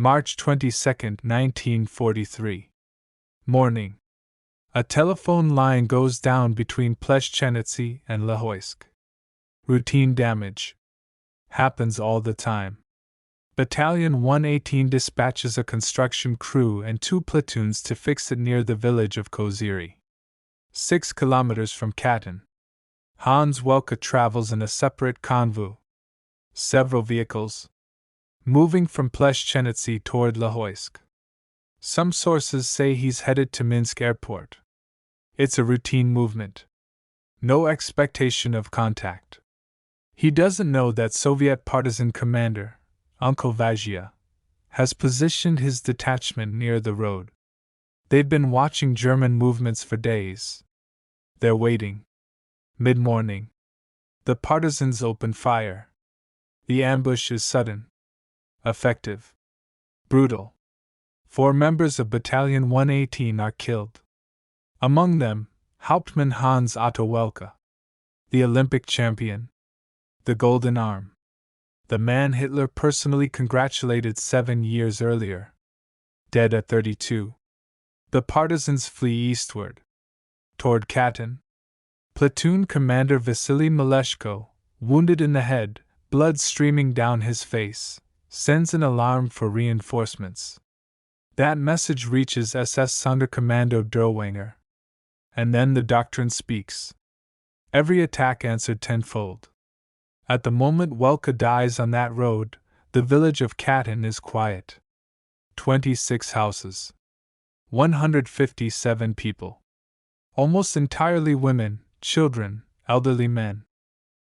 March 22, 1943. Morning. A telephone line goes down between Pleshchenitsy and Lahoysk. Routine damage. Happens all the time. Battalion 118 dispatches a construction crew and 2 platoons to fix it near the village of Koziri. 6 kilometers from Khatyn. Hans Welka travels in a separate convoy. Several vehicles. Moving from Pleshchenitsy toward Lahoysk. Some sources say he's headed to Minsk airport. It's a routine movement. No expectation of contact. He doesn't know that Soviet partisan commander, Uncle Vazhia, has positioned his detachment near the road. They've been watching German movements for days. They're waiting. Mid-morning. The partisans open fire. The ambush is sudden. Effective. Brutal. 4 members of Battalion 118 are killed. Among them, Hauptmann Hans Welka, the Olympic champion, the Golden Arm, the man Hitler personally congratulated 7 years earlier. Dead at 32. The partisans flee eastward. Toward Khatyn. Platoon commander Vasily Maleshko, wounded in the head, blood streaming down his face, sends an alarm for reinforcements. That message reaches SS Sonderkommando Derwanger. And then the doctrine speaks. Every attack answered tenfold. At the moment Welka dies on that road, the village of Khatyn is quiet. 26 houses. 157 people. Almost entirely women, children, elderly men.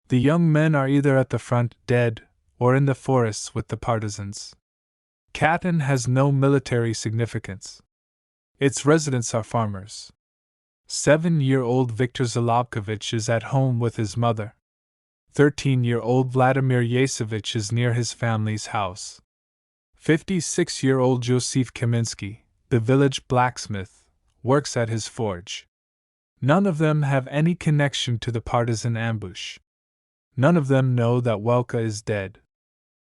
The young men are either at the front, dead, or in the forests with the partisans. Khatyn has no military significance. Its residents are farmers. 7-year-old Viktor Zalobkovich is at home with his mother. 13-year-old Vladimir Yasevich is near his family's house. 56-year-old Joseph Kaminsky, the village blacksmith, works at his forge. None of them have any connection to the partisan ambush. None of them know that Welka is dead.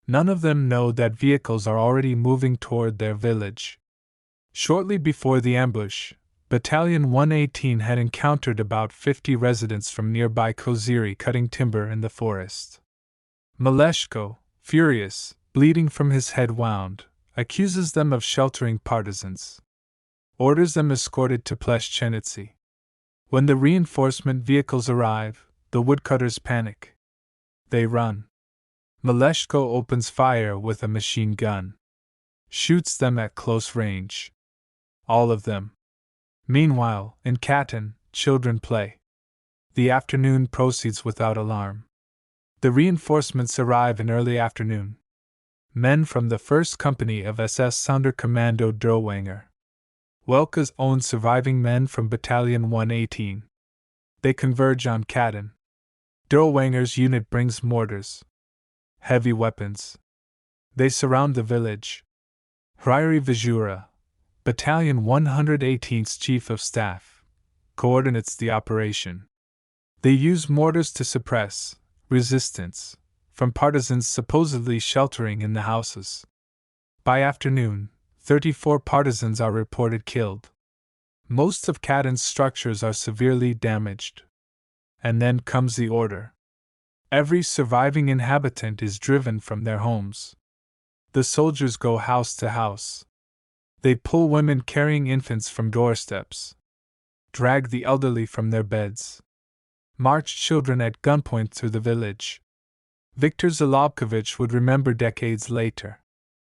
None of them know that vehicles are already moving toward their village. Shortly before the ambush, Battalion 118 had encountered about 50 residents from nearby Koziri cutting timber in the forest. Maleshko, furious, bleeding from his head wound, accuses them of sheltering partisans. Orders them escorted to Pleshchenitsy. When the reinforcement vehicles arrive, the woodcutters panic. They run. Maleshko opens fire with a machine gun. Shoots them at close range. All of them. Meanwhile, in Khatyn, children play. The afternoon proceeds without alarm. The reinforcements arrive in early afternoon. Men from the 1st Company of SS Sonderkommando Derwanger. Welka's own surviving men from Battalion 118. They converge on Khatyn. Derwanger's unit brings mortars. Heavy weapons. They surround the village. Hryry Vizhura, Battalion 118's Chief of Staff, coordinates the operation. They use mortars to suppress resistance from partisans supposedly sheltering in the houses. By afternoon, 34 partisans are reported killed. Most of Khatyn's structures are severely damaged. And then comes the order. Every surviving inhabitant is driven from their homes. The soldiers go house to house. They pull women carrying infants from doorsteps. Drag the elderly from their beds. March children at gunpoint through the village. Viktor Zalobkovich would remember decades later.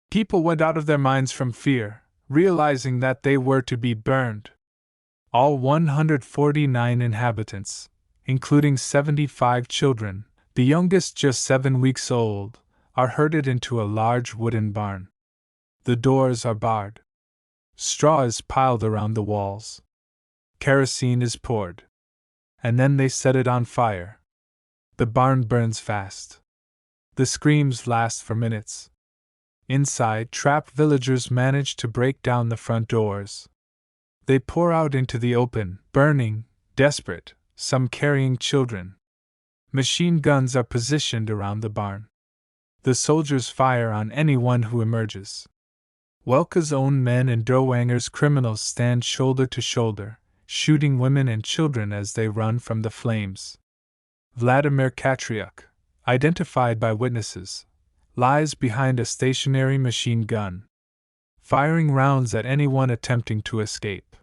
People went out of their minds from fear, realizing that they were to be burned. All 149 inhabitants, including 75 children, the youngest just 7 weeks old, are herded into a large wooden barn. The doors are barred. Straw is piled around the walls. Kerosene is poured. And then they set it on fire. The barn burns fast. The screams last for minutes. Inside, trapped villagers manage to break down the front doors. They pour out into the open, burning, desperate, some carrying children. Machine guns are positioned around the barn. The soldiers fire on anyone who emerges. Welka's own men and Derwanger's criminals stand shoulder to shoulder, shooting women and children as they run from the flames. Vladimir Katriuk, identified by witnesses, lies behind a stationary machine gun, firing rounds at anyone attempting to escape.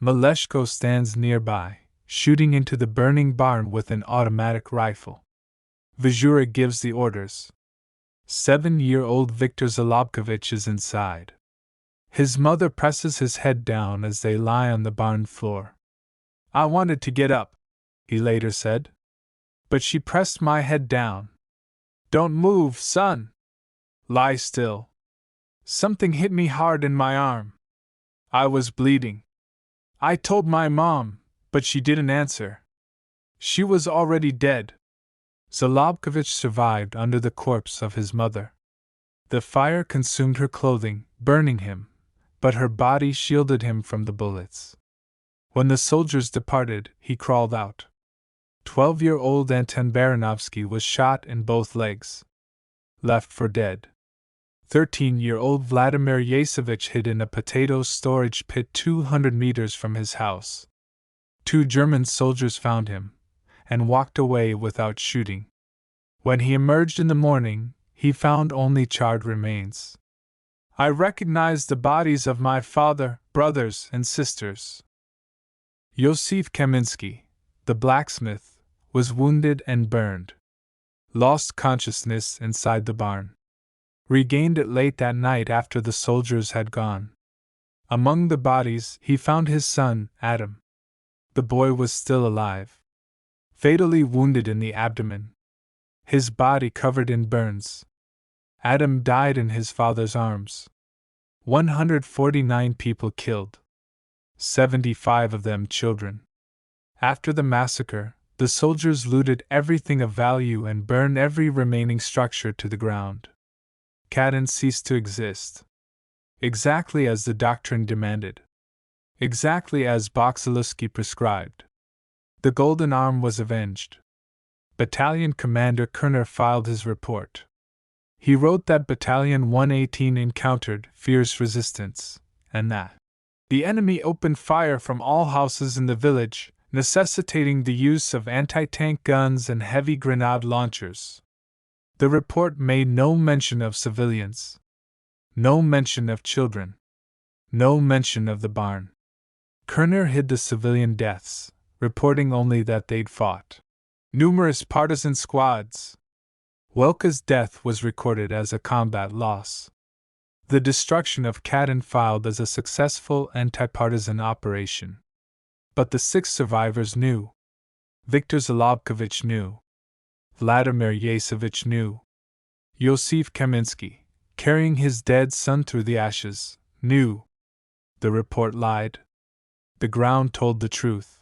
Maleshko stands nearby, shooting into the burning barn with an automatic rifle. Vizhura gives the orders. 7-year-old Viktor Zalobkovich is inside. His mother presses his head down as they lie on the barn floor. "I wanted to get up," he later said, "but she pressed my head down. Don't move, son. Lie still. Something hit me hard in my arm. I was bleeding. I told my mom, but she didn't answer. She was already dead." Zalobkovich survived under the corpse of his mother. The fire consumed her clothing, burning him, but her body shielded him from the bullets. When the soldiers departed, he crawled out. 12-year-old Anton Baranovsky was shot in both legs. Left for dead. 13-year-old Vladimir Yasevich hid in a potato storage pit 200 meters from his house. 2 German soldiers found him and walked away without shooting. When he emerged in the morning, he found only charred remains. "I recognized the bodies of my father, brothers, and sisters." Yosif Kaminsky, the blacksmith, was wounded and burned. Lost consciousness inside the barn. Regained it late that night after the soldiers had gone. Among the bodies, he found his son, Adam. The boy was still alive. Fatally wounded in the abdomen. His body covered in burns. Adam died in his father's arms. 149 people killed. 75 of them children. After the massacre, the soldiers looted everything of value and burned every remaining structure to the ground. Khatyn ceased to exist. Exactly as the doctrine demanded. Exactly as Boxalusky prescribed. The Golden Arm was avenged. Battalion Commander Kerner filed his report. He wrote that Battalion 118 encountered fierce resistance, and that the enemy opened fire from all houses in the village, necessitating the use of anti-tank guns and heavy grenade launchers. The report made no mention of civilians. No mention of children. No mention of the barn. Kerner hid the civilian deaths, reporting only that they'd fought numerous partisan squads. Welka's death was recorded as a combat loss. The destruction of Khatyn filed as a successful anti-partisan operation. But the 6 survivors knew. Viktor Zalobkovich knew. Vladimir Yasevich knew. Yosif Kaminsky, carrying his dead son through the ashes, knew. The report lied. The ground told the truth.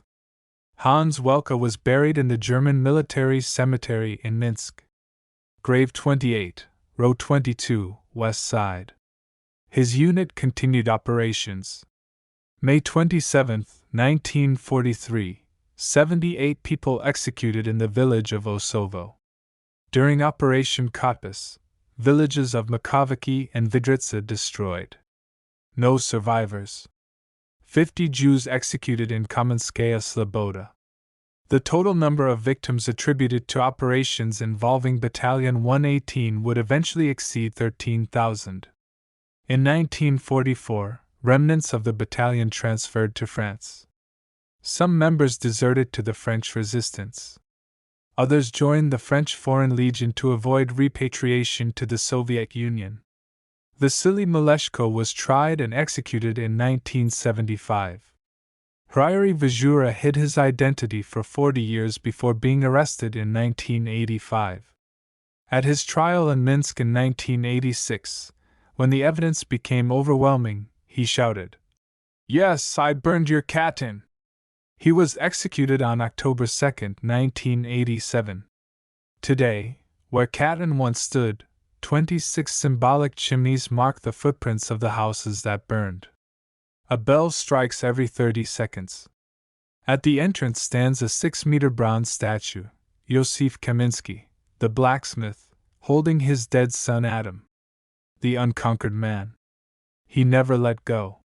Hans Welka was buried in the German military cemetery in Minsk. Grave 28, row 22, west side. His unit continued operations. May 27, 1943, 78 people executed in the village of Osovo. During Operation Kotbus, villages of Makoviki and Vidritsa destroyed. No survivors. 50 Jews executed in Kamenskaya Sloboda. The total number of victims attributed to operations involving Battalion 118 would eventually exceed 13,000. In 1944, remnants of the battalion transferred to France. Some members deserted to the French resistance. Others joined the French Foreign Legion to avoid repatriation to the Soviet Union. Vasily Maleshko was tried and executed in 1975. Hryary Vizhura hid his identity for 40 years before being arrested in 1985. At his trial in Minsk in 1986, when the evidence became overwhelming, he shouted, "Yes, I burned your Khatyn." He was executed on October 2, 1987. Today, where Khatyn once stood, 26 symbolic chimneys mark the footprints of the houses that burned. A bell strikes every 30 seconds. At the entrance stands a 6-meter bronze statue, Yosif Kaminsky, the blacksmith, holding his dead son Adam. The unconquered man. He never let go.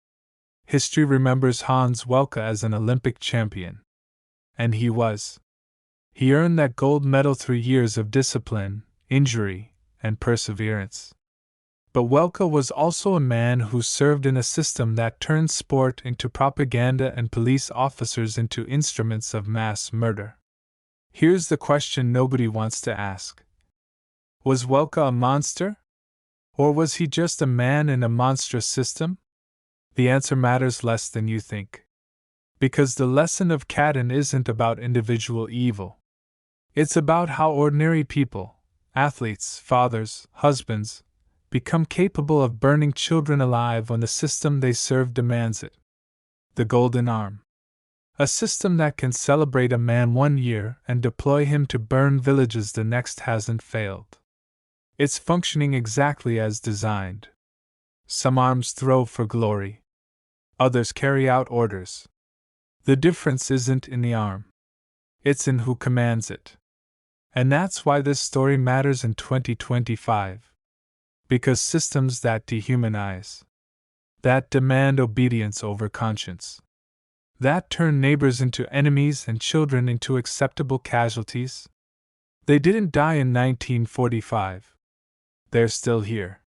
History remembers Hans Welka as an Olympic champion. And he was. He earned that gold medal through years of discipline, injury, and perseverance. But Welka was also a man who served in a system that turned sport into propaganda and police officers into instruments of mass murder. Here's the question nobody wants to ask. Was Welka a monster? Or was he just a man in a monstrous system? The answer matters less than you think. Because the lesson of Khatyn isn't about individual evil. It's about how ordinary people, athletes, fathers, husbands, become capable of burning children alive when the system they serve demands it. The Golden Arm. A system that can celebrate a man 1 year and deploy him to burn villages the next hasn't failed. It's functioning exactly as designed. Some arms throw for glory. Others carry out orders. The difference isn't in the arm. It's in who commands it. And that's why this story matters in 2025. Because systems that dehumanize, that demand obedience over conscience, that turn neighbors into enemies and children into acceptable casualties, they didn't die in 1945. They're still here.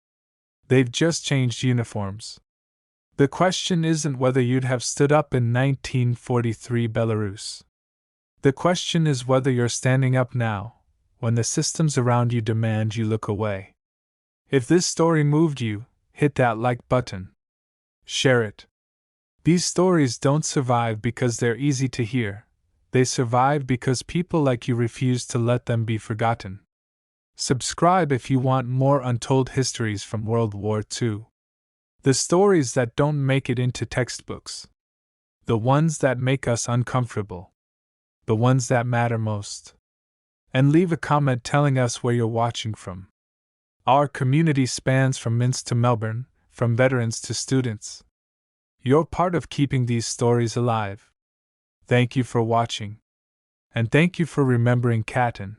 They've just changed uniforms. The question isn't whether you'd have stood up in 1943 Belarus. The question is whether you're standing up now, when the systems around you demand you look away. If this story moved you, hit that like button. Share it. These stories don't survive because they're easy to hear. They survive because people like you refuse to let them be forgotten. Subscribe if you want more untold histories from World War II. The stories that don't make it into textbooks. The ones that make us uncomfortable. The ones that matter most. And leave a comment telling us where you're watching from. Our community spans from Minsk to Melbourne, from veterans to students. You're part of keeping these stories alive. Thank you for watching. And thank you for remembering Khatyn.